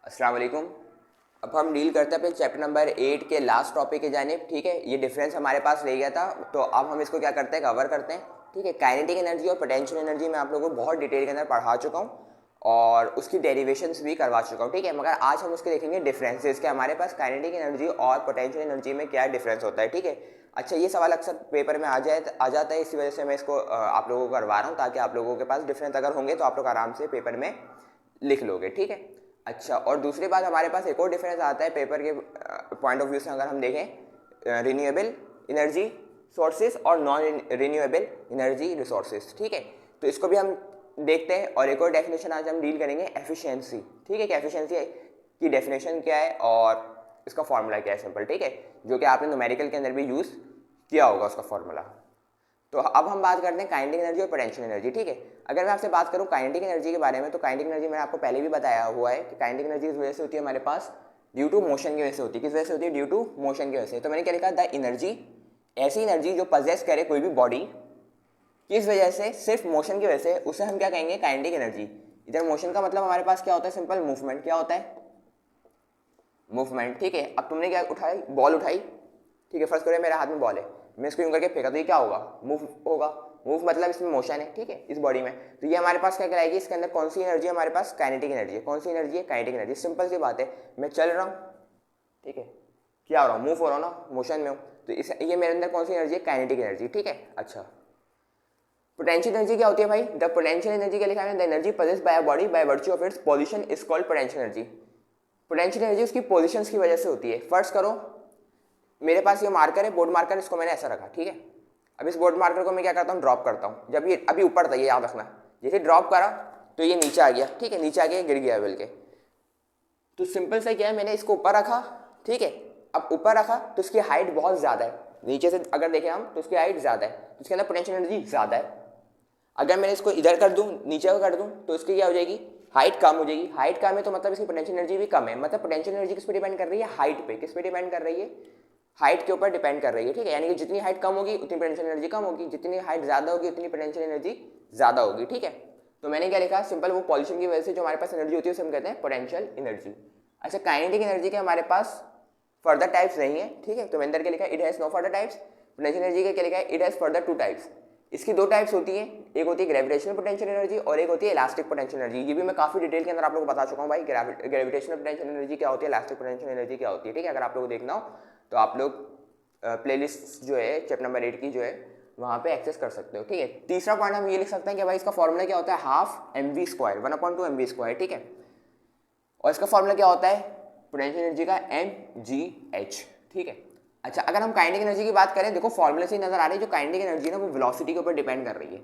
अस्सलाम वालेकुम। अब हम डील करते हैं अपने चैप्टर नंबर 8 के लास्ट टॉपिक के जानिब। ठीक है, ये डिफरेंस हमारे पास रह गया था, तो अब हम इसको क्या करते हैं, कवर करते हैं। ठीक है, काइनेटिक एनर्जी और पोटेंशियल एनर्जी मैं आप लोगों को बहुत डिटेल के अंदर पढ़ा चुका हूँ और उसकी डेरिवेशंस भी करवा चुका हूँ। ठीक है, मगर आज हम उसके देखेंगे डिफरेंसेस के हमारे पास काइनेटिक एनर्जी और पोटेंशियल एनर्जी में क्या डिफरेंस होता है। ठीक है, अच्छा ये सवाल अक्सर पेपर में आ जाता है, इसी वजह से मैं इसको आप लोगों को करवा रहा हूँ ताकि आप लोगों के पास डिफरेंस अगर होंगे तो आप लोग आराम से पेपर में लिख लोगे। ठीक है, अच्छा और दूसरी बात हमारे पास एक और डिफरेंस आता है पेपर के पॉइंट ऑफ व्यू से अगर हम देखें, रिन्यूएबल एनर्जी सोर्सेज और नॉन रिन्यूएबल एनर्जी रिसोर्सेज। ठीक है, तो इसको भी हम देखते हैं और एक और डेफिनेशन आज हम डील करेंगे, एफिशिएंसी। ठीक है, कि एफिशिएंसी की डेफिनेशन क्या है और इसका फॉर्मूला क्या है, सिंपल। ठीक है, जो कि आपने न्यूमेरिकल के अंदर भी यूज़ किया होगा उसका फॉर्मूला। तो अब हम बात करते हैं काइनेटिक एनर्जी और पोटेंशियल एनर्जी। ठीक है, अगर मैं आपसे बात करूं काइनेटिक एनर्जी के बारे में, तो काइनेटिक एनर्जी मैंने आपको पहले भी बताया हुआ है कि काइनेटिक एनर्जी इस वजह से होती है हमारे पास ड्यू टू मोशन की वजह से होती है। किस वजह से होती है? ड्यू टू मोशन की वजह से। तो मैंने क्या लिखा, द एनर्जी, ऐसी एनर्जी जो पजेस करे कोई भी बॉडी, किस वजह से? सिर्फ मोशन की वजह से, उसे हम क्या कहेंगे? Kinetic energy. इधर मोशन का मतलब हमारे पास क्या होता है? Simple movement. क्या होता है? मूवमेंट। ठीक है, अब तुमने क्या उठाई? बॉल उठाई। ठीक है, फर्स्ट करो मेरे हाथ में बॉल है, मैं इसको यूं करके फेंका तो ये क्या होगा? मूव होगा। मूव मतलब इसमें मोशन है। ठीक है, इस बॉडी में, तो ये हमारे पास क्या कहलाएगी? इसके अंदर कौन सी एनर्जी है हमारे पास? काइनेटिक एनर्जी है। कौन सी एनर्जी है? Kinetic energy. सिंपल सी बात है, मैं चल रहा हूँ, ठीक है, क्या हो रहा हूँ? मूव हो रहा हूँ ना, मोशन में हूँ, तो इस ये मेरे अंदर कौन सी एनर्जी है? Kinetic energy. ठीक है, अच्छा पोटेंशियल एनर्जी क्या होती है भाई? द पोटेंशियल एनर्जी क्या लिखा है? The energy possessed by a body by virtue of its position is called potential energy. Potential energy उसकी पोजीशंस की वजह से होती है। फर्स्ट करो, मेरे पास ये मार्कर है, बोर्ड मार्कर, इसको मैंने ऐसा रखा। ठीक है, अब इस बोर्ड मार्कर को मैं क्या करता हूँ? ड्रॉप करता हूँ। जब ये अभी ऊपर था, ये याद रखना, जैसे ड्रॉप करा तो ये नीचे आ गया। ठीक है, नीचे आ गया, गिर गया बोल के। तो सिंपल सा क्या है, मैंने इसको ऊपर रखा। ठीक है, अब ऊपर रखा तो इसकी हाइट बहुत ज़्यादा है, नीचे से अगर देखें हम तो इसकी हाइट ज़्यादा है, तो इसके अंदर पोटेंशियल एनर्जी ज़्यादा है। अगर मैंने इसको इधर कर दूं, नीचे को कर दूं, तो इसकी क्या हो जाएगी? हाइट कम हो जाएगी। हाइट कम है तो मतलब इसकी पोटेंशियल एनर्जी भी कम है। मतलब पोटेंशियल एनर्जी किस पे डिपेंड कर रही है? हाइट पे। किस पे डिपेंड कर रही है? हाइट के ऊपर डिपेंड कर रही है। ठीक है, यानी कि जितनी हाइट कम होगी उतनी पोटेंशियल एनर्जी कम होगी, जितनी हाइट ज़्यादा होगी उतनी पोटेंशियल एनर्जी ज़्यादा होगी। ठीक है, तो मैंने क्या लिखा? सिंपल, वो पॉल्यूशन की वजह से जो हमारे पास एनर्जी होती है उसे हम कहते हैं पोटेंशियल एनर्जी। अच्छा, काइनेटिक एनर्जी के हमारे पास फर्दर टाइप्स नहीं है। ठीक है, तो मैंने अंदर क्या लिखा? It has no further types. Potential energy का क्या लिखा है? It has further two types. इसकी दो टाइप्स होती हैं, एक होती है ग्रेविटेशनल पोटेंशियल एनर्जी और एक होती है इलास्टिक पोटेंशियल एनर्जी। ये भी मैं काफी डिटेल के अंदर आप लोगों को बता चुका हूँ भाई, ग्रेविटेशनल पोटेंशियल एनर्जी क्या होती है, इलास्टिक पोटेंशियल एनर्जी क्या होती है। ठीक है, अगर आप लोगों को देखना हो तो आप लोग प्लेलिस्ट जो है चैप्टर नंबर 8 की जो है वहाँ पे एक्सेस कर सकते हो। ठीक है, तीसरा पॉइंट हम ये लिख सकते हैं कि भाई इसका फॉर्मूला क्या होता है? Half M V square, 1/2 M V square. ठीक है, और इसका फॉर्मूला क्या होता है? पोटेंशियल एनर्जी का एम जी एच। ठीक है, अच्छा अगर हम काइनेटिक एनर्जी की बात करें, देखो फॉर्मूले से नजर आ रही है, जो काइनेटिक एनर्जी है ना वो वेलोसिटी के ऊपर डिपेंड कर रही है।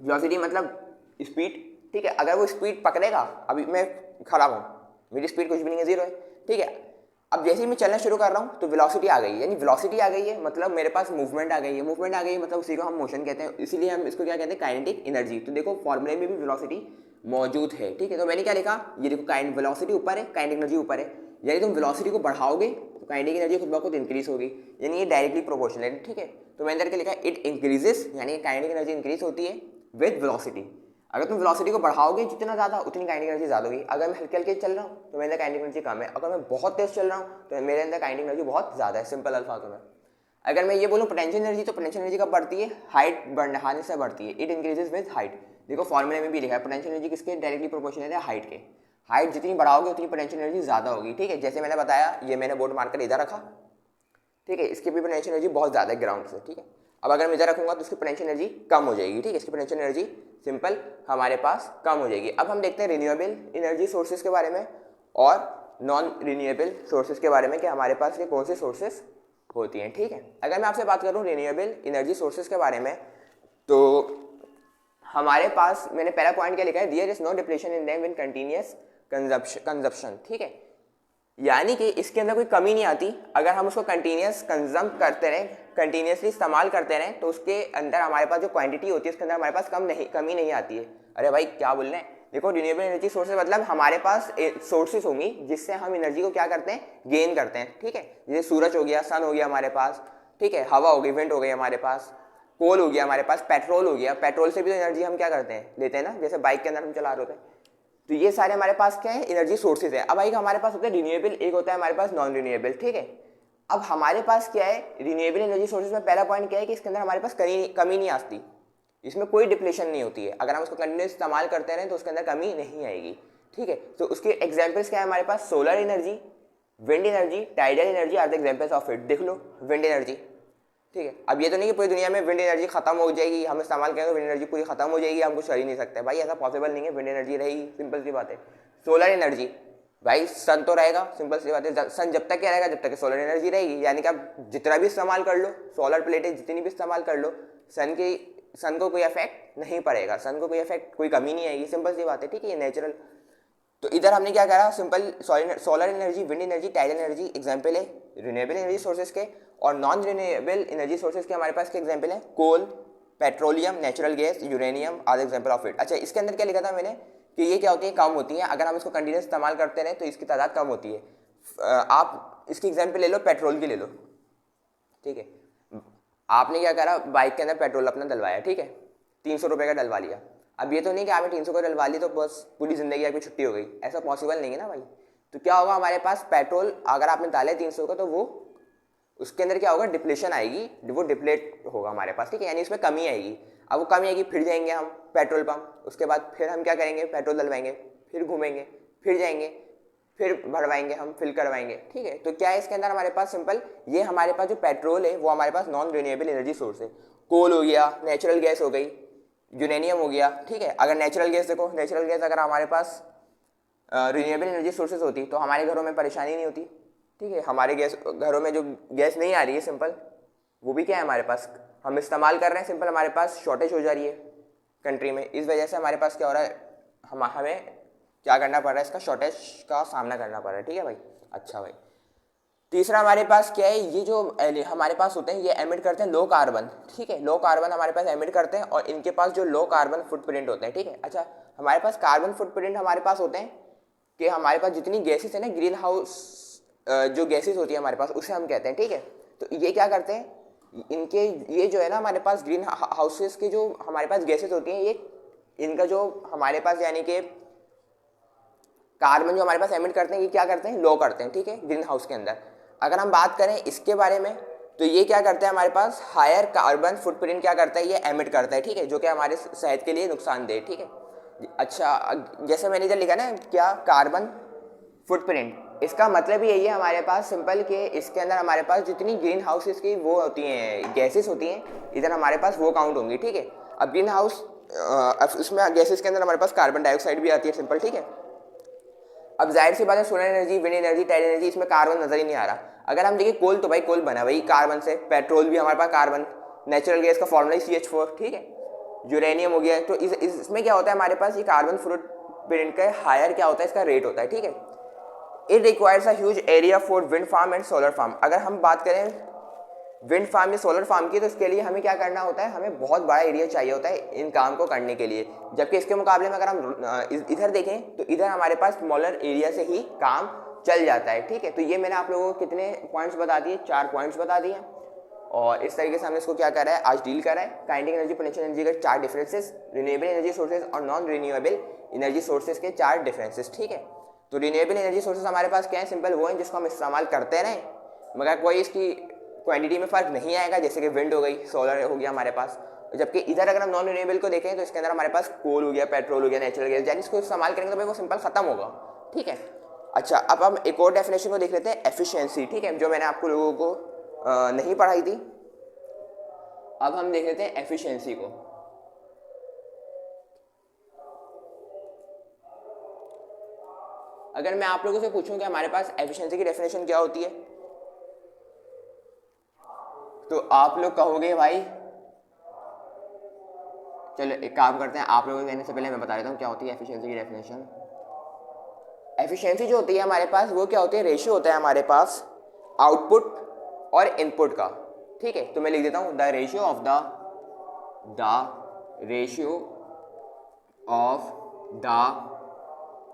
वेलोसिटी मतलब स्पीड। ठीक है, अगर वो स्पीड पकड़ेगा, अभी मैं खड़ा हूँ, मेरी स्पीड कुछ भी नहीं है, जीरो है। ठीक है, अब जैसे ही मैं चलना शुरू कर रहा हूँ तो वेलोसिटी आ गई है, यानी वेलोसिटी आ गई है मतलब मेरे पास मूवमेंट आ गई है। मूवमेंट आ गई है मतलब उसी को हम मोशन कहते हैं, इसीलिए हम इसको क्या कहते हैं? Kinetic energy. तो देखो फॉर्मूले में भी वेलोसिटी मौजूद है। ठीक है, तो मैंने क्या लिखा? ये देखो, काइनेटिक वेलोसिटी ऊपर है, काइनेटिक एनर्जी ऊपर है, यानी तुम वेलोसिटी को बढ़ाओगे तो काइनेटिक एनर्जी खुद ब खुद इंक्रीज होगी, यानी ये डायरेक्टली प्रोपोर्शनल है। ठीक है, तो मैंने अंदर क्या लिखा? इट इंक्रीजेस, यानी काइनेटिक एनर्जी इंक्रीज होती है विद वेलोसिटी। अगर तुम वेलोसिटी को बढ़ाओगे जितना ज़्यादा उतनी काइनेटिक एनर्जी ज़्यादा होगी। अगर मैं हल्के हल्के चल रहा हूँ तो मेरे अंदर काइनेटिक एनर्जी कम है, अगर मैं बहुत तेज चल रहा हूँ तो मेरे अंदर काइनेटिक एनर्जी बहुत ज़्यादा है, सिंपल अल्फाजों में। अगर मैं ये बोलूँ पोटेंशियल एनर्जी, तो पोटेंशियल एनर्जी कब बढ़ती है? हाइट बढ़ने से बढ़ती है, इट इंक्रीजेज विद हाइट। देखो फॉर्मूले में भी लिखा है पोटेंशियल एनर्जी किसके डायरेक्टली प्रोपोर्शनल है? हाइट के। हाइट जितनी बढ़ाओगे उतनी पोटेंशियल एनर्जी ज़्यादा होगी। ठीक है, जैसे मैंने बताया, ये मैंने बोर्ड मार्कर इधर रखा। ठीक है, इसकी भी पोटेंशियल एनर्जी बहुत ज़्यादा है ग्राउंड से। ठीक है, अब अगर मैं इधर रखूंगा तो इसकी पोटेंशियल एनर्जी कम हो जाएगी। ठीक है, इसकी पोटेंशियल एनर्जी सिंपल हमारे पास कम हो जाएगी। अब हम देखते हैं रिन्यूएबल एनर्जी सोर्सेज के बारे में और नॉन रिन्यूएबल सोर्सेज के बारे में कि हमारे पास ये कौन से सोर्सेज होती हैं। ठीक है, अगर मैं आपसे बात करूँ रिन्यूएबल एनर्जी सोर्सेज के बारे में, तो हमारे पास मैंने पहला पॉइंट क्या लिखा है? There is no depletion in them in continuous consumption. ठीक है, यानी कि इसके अंदर कोई कमी नहीं आती। अगर हम उसको कंटिन्यूस कंज्यूम करते रहें, कंटिन्यूसली इस्तेमाल करते रहें, तो उसके अंदर हमारे पास जो क्वांटिटी होती है उसके अंदर हमारे पास कमी नहीं आती है। अरे भाई क्या बोल रहे हैं? देखो रिन्यूएबल एनर्जी सोर्सेज मतलब हमारे पास सोर्सेज होंगी जिससे हम एनर्जी को क्या करते हैं? गेन करते हैं। ठीक है, जैसे सूरज हो गया, सन हो गया हमारे पास, ठीक है, हवा हो गई, विंड हो गई हमारे पास, कोल हो गया हमारे पास, पेट्रोल हो गया। पेट्रोल से भी तो एनर्जी हम क्या करते हैं? लेते हैं ना, जैसे बाइक के अंदर हम चला रहे होते हैं। तो ये सारे हमारे पास क्या है, एनर्जी सोर्सेज है। अब भाई हमारे पास होता है रिन्यूएबल, एक होता है हमारे पास नॉन रिन्यूएबल, ठीक है। अब हमारे पास क्या है, रिन्यूएबल एनर्जी सोर्सेज में पहला पॉइंट क्या है कि इसके अंदर हमारे पास कमी नहीं आती, इसमें कोई डिप्लेशन नहीं होती है। अगर हम उसको कंटिन्यूस इस्तेमाल करते रहें तो उसके अंदर कमी नहीं आएगी, ठीक है। तो उसके एग्जाम्पल्स क्या है हमारे पास, solar energy, wind energy, tidal energy are the examples of it. देख लो विंड एनर्जी, ठीक है। अब ये तो नहीं कि पूरी दुनिया में विंड एनर्जी खत्म हो जाएगी, हम इस्तेमाल करेंगे विंड एनर्जी पूरी खत्म हो जाएगी, हम कुछ कर ही नहीं सकते भाई, ऐसा पॉसिबल नहीं है। विंड एनर्जी रहेगी, सिंपल सी बात है। सोलर एनर्जी, भाई सन तो रहेगा, सिंपल सी बात है। सन जब तक क्या रहेगा, जब तक सोलर एनर्जी रहेगी, यानी कि आप जितना भी इस्तेमाल कर लो, सोलर प्लेटें जितनी भी इस्तेमाल कर लो, सन को कोई इफेक्ट नहीं पड़ेगा, सन को कोई इफेक्ट, कोई कमी नहीं आएगी, सिंपल सी बात है, ठीक है। ये नेचुरल। तो इधर हमने क्या करा, simple solar energy, wind energy, tidal energy example है रिन्यूएबल एनर्जी सोर्सेज के, और नॉन रिन्यूएबल एनर्जी सोर्सेज के हमारे पास के एग्जाम्पल है coal, petroleum, natural gas, uranium are example of it. अच्छा, इसके अंदर क्या लिखा था मैंने कि ये क्या होती है, कम होती है। अगर हम इसको कंटिन्यूस इस्तेमाल करते रहे तो इसकी तादाद कम होती है। आप इसकी एग्जाम्पल ले लो, पेट्रोल की ले लो, ठीक है। आपने क्या करा, बाइक के अंदर पेट्रोल अपना डलवाया, ठीक है, 300 रुपये का डलवा लिया। अब ये तो नहीं कि आपने 300 का डलवा ली तो बस पूरी ज़िंदगी आपकी छुट्टी हो गई, ऐसा पॉसिबल नहीं है ना भाई। तो क्या होगा, हमारे पास पेट्रोल अगर आपने डाले 300 का तो वो उसके अंदर क्या होगा, डिप्लेशन आएगी, वो डिप्लेट होगा हमारे पास, ठीक है, यानी इसमें कमी आएगी। अब वो कमी आएगी, फिर जाएंगे हम पेट्रोल पंप, उसके बाद फिर हम क्या करेंगे, पेट्रोल डलवाएंगे, फिर घूमेंगे, फिर जाएंगे, फिर भरवाएंगे, हम फिल करवाएंगे, ठीक है। तो क्या है इसके अंदर हमारे पास, सिंपल, ये हमारे पास जो पेट्रोल है वो हमारे पास नॉन रिन्यूएबल एनर्जी सोर्स है। कोल हो गया, नेचुरल गैस हो गई, यूरेनियम हो गया, ठीक है। अगर नेचुरल गैस देखो, नेचुरल गैस अगर हमारे पास रिन्यूएबल एनर्जी सोर्सेज होती तो हमारे घरों में परेशानी नहीं होती, ठीक है। हमारे घरों में जो गैस नहीं आ रही है, सिंपल, वो भी क्या है हमारे पास, हम इस्तेमाल कर रहे हैं, सिंपल, हमारे पास शॉर्टेज हो जा रही है कंट्री में, इस वजह से हमारे पास क्या हो रहा है, हमें क्या करना पड़ रहा है, इसका शॉर्टेज का सामना करना पड़ रहा है, ठीक है भाई। अच्छा भाई, तीसरा हमारे पास क्या है, ये जो हमारे पास होते हैं ये एमिट करते हैं लो कार्बन, ठीक है। लो कार्बन हमारे पास एमिट करते हैं और इनके पास जो लो कार्बन फुटप्रिंट होते हैं, ठीक है। अच्छा, हमारे पास कार्बन फुटप्रिंट हमारे पास होते हैं कि हमारे पास जितनी गैसेस है ना, ग्रीन हाउस जो गैसेस होती है हमारे पास, उसे हम कहते हैं, ठीक है। तो ये क्या करते हैं, इनके ये जो है ना हमारे पास ग्रीन हाउसेस के जो हमारे पास गैसेस होती हैं, ये इनका जो हमारे पास यानी कि कार्बन जो हमारे पास एमिट करते हैं, ये क्या करते हैं, लो करते हैं, ठीक है, ग्रीन हाउस के अंदर। अगर हम बात करें इसके बारे में तो ये क्या करता है, हमारे पास हायर कार्बन फुटप्रिंट क्या करता है, ये एमिट करता है, ठीक है, जो कि हमारे सेहत के लिए नुकसानदेह, ठीक है। अच्छा, जैसे मैंने इधर लिखा ना क्या, कार्बन फुटप्रिंट, इसका मतलब यही है हमारे पास, सिंपल, कि इसके अंदर हमारे पास जितनी ग्रीन हाउसेस की वो होती हैं, गैसेस होती हैं, इधर हमारे पास वो काउंट होंगी, ठीक है। अब ग्रीन हाउस उसमें गैसेस के अंदर हमारे पास कार्बन डाइऑक्साइड भी आती है, सिंपल, ठीक है। अब जाहिर सी बात है, solar energy, wind energy, tide energy, इसमें कार्बन नजर ही नहीं आ रहा। अगर हम देखिए कोल, तो भाई कोल बना वही कार्बन से, पेट्रोल भी हमारे पास कार्बन, नेचुरल गैस का फॉर्मूला CH4, ठीक है। यूरेनियम हो गया, तो इसमें क्या होता है हमारे पास, ये कार्बन फुटप्रिंट का हायर क्या होता है, इसका रेट होता है, ठीक है। It requires a huge area for wind farm and solar farm. अगर हम बात करें विंड फार्म या सोलर फार्म की, तो इसके लिए हमें क्या करना होता है, हमें बहुत बड़ा एरिया चाहिए होता है इन काम को करने के लिए। जबकि इसके मुकाबले में अगर हम इधर देखें तो इधर हमारे पास स्मॉलर एरिया से ही काम चल जाता है, ठीक है। तो ये मैंने आप लोगों को कितने पॉइंट्स बता दिए, 4 पॉइंट्स बता दिए, और इस तरीके से हमने इसको क्या करा है, आज डील करा है। काइनेटिक एनर्जी, पोटेंशियल एनर्जी के 4 डिफरेंसेस, रिन्यूएबल एनर्जी सोर्सेज और नॉन रिन्यूएबल एनर्जी सोर्सेज के 4 डिफरेंसेस, ठीक है। तो रिन्यूएबल एनर्जी सोर्सेज हमारे पास क्या है, सिंपल, वो है जिसको हम इस्तेमाल करते रहें मगर कोई इसकी क्वांटिटी में फ़र्क नहीं आएगा, जैसे कि विंड हो गई, सोलर हो गया हमारे पास। जबकि इधर अगर हम नॉन रिन्यूएबल को देखें तो इसके अंदर हमारे पास कोल हो गया, पेट्रोल हो गया, नेचुरल गैस, यानी इसको इस्तेमाल करेंगे तो भाई वो सिंपल खत्म होगा, ठीक है। अच्छा, अब हम एक और डेफिनेशन को देख लेते हैं, एफिशिएंसी, ठीक है, जो मैंने आपको लोगों को नहीं पढ़ाई थी। अब हम देख लेते हैं एफिशिएंसी को। अगर मैं आप लोगों से पूछूं कि हमारे पास एफिशिएंसी की डेफिनेशन क्या होती है, तो आप लोग कहोगे भाई, चलो एक काम करते हैं, आप लोगों को कहने से पहले मैं बता देता हूँ क्या होती है एफिशिएंसी की डेफिनेशन। एफिशिएंसी जो होती है हमारे पास, वो क्या होती है, रेशियो होता है हमारे पास आउटपुट और इनपुट का, ठीक है। तो मैं लिख देता हूँ, the ratio of the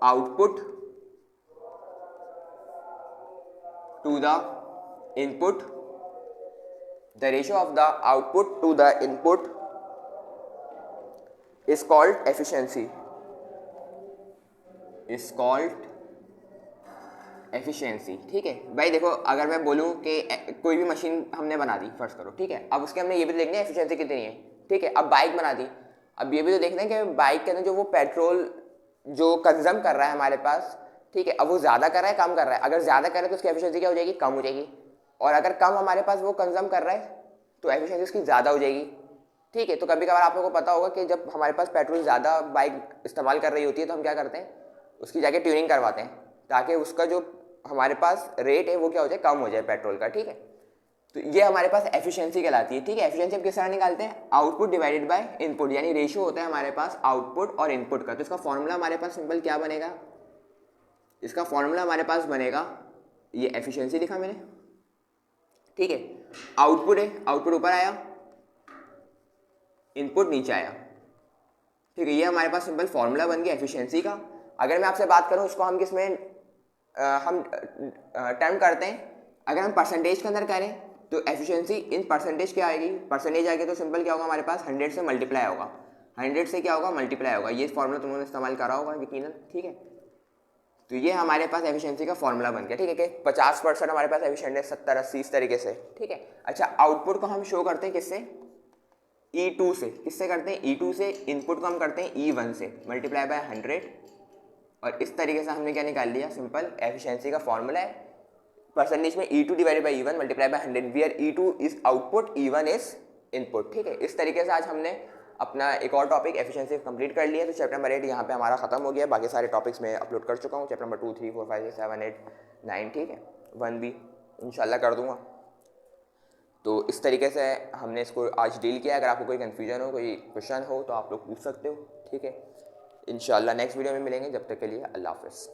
output to the input, the ratio of the output to the input is called efficiency, is called efficiency. ठीक है भाई, देखो अगर मैं बोलूँ कि कोई भी मशीन हमने बना दी, फर्स्ट करो, ठीक है, अब उसके हमने ये भी तो देखना है एफिशिएंसी कितनी है। ठीक है, अब बाइक बना दी, अब ये भी तो देखना है कि बाइक के अंदर जो वो पेट्रोल जो कंज्यूम कर रहा है हमारे पास, ठीक है, अब वो ज़्यादा कर रहा है कम कर रहा है। अगर ज़्यादा कर रहा है तो उसकी एफिशिएंसी क्या हो जाएगी, कम हो जाएगी। और अगर कम हमारे पास वो कंज्यूम कर रहा है तो एफिशिएंसी उसकी ज़्यादा हो जाएगी। ठीक है, तो कभी कभार आप लोगों को पता होगा कि जब हमारे पास पेट्रोल ज़्यादा बाइक इस्तेमाल कर रही होती है तो हम क्या करते हैं, उसकी जाके ट्यूनिंग करवाते हैं ताकि उसका जो हमारे पास रेट है वो क्या हो जाए, कम हो जाए पेट्रोल का। ठीक है, तो ये हमारे पास एफिशिएंसी कहलाती है। ठीक है, एफिशिएंसी हम किस तरह निकालते हैं, आउटपुट डिवाइडेड बाय इनपुट, यानी रेशियो होता है हमारे पास आउटपुट और इनपुट का। तो इसका फॉर्मूला हमारे पास सिंपल क्या बनेगा, इसका फॉर्मूला हमारे पास बनेगा, ये एफिशिएंसी लिखा मैंने, ठीक है, आउटपुट है, आउटपुट ऊपर आया, इनपुट नीचे आया। ठीक है, ये हमारे पास सिंपल फॉर्मूला बन गया एफिशिएंसी का। अगर मैं आपसे बात करूं उसको हम किस में हम टर्म करते हैं, अगर हम परसेंटेज के अंदर करें तो एफिशिएंसी इन परसेंटेज क्या आएगी, परसेंटेज आएगी तो सिंपल क्या होगा हमारे पास 100 से मल्टीप्लाई होगा, 100 से क्या होगा मल्टीप्लाई होगा। ये फॉर्मूला तुमने इस्तेमाल करा होगा यकीनन। ठीक है, तो ये हमारे पास एफिशिएंसी का फॉर्मूला बन गया। ठीक है, कि 50% हमारे पास एफिशिएंट है, 70-80 इस तरीके से। ठीक है, अच्छा आउटपुट को हम शो करते हैं किससे, E2 से। किससे करते हैं, E2 से। इनपुट को हम करते हैं E1 से, मल्टीप्लाई बाय 100। और इस तरीके से हमने क्या निकाल लिया, सिंपल एफिशिएंसी का फॉर्मूला है परसेंटेज में E2 divided by E1 multiply by 100, where E2 is output, E1 is input. ठीक है, इस तरीके से आज हमने अपना एक और टॉपिक एफिशिएंसी कंप्लीट कर लिया। तो चैप्टर नंबर 8 यहाँ पे हमारा खत्म हो गया। बाकी सारे टॉपिक्स मैं अपलोड कर चुका हूँ, चैप्टर नंबर 2, 3, 4, 5, 6, 7, 8, 9। ठीक है, 1 भी इंशाल्लाह कर दूंगा। तो इस तरीके से हमने इसको आज डील किया। अगर आपको कोई कन्फ्यूजन हो, कोई क्वेश्चन हो तो आप लोग पूछ सकते हो। ठीक है, इंशाल्लाह नेक्स्ट वीडियो में मिलेंगे। जब तक के लिए अल्लाह हाफ़िज़।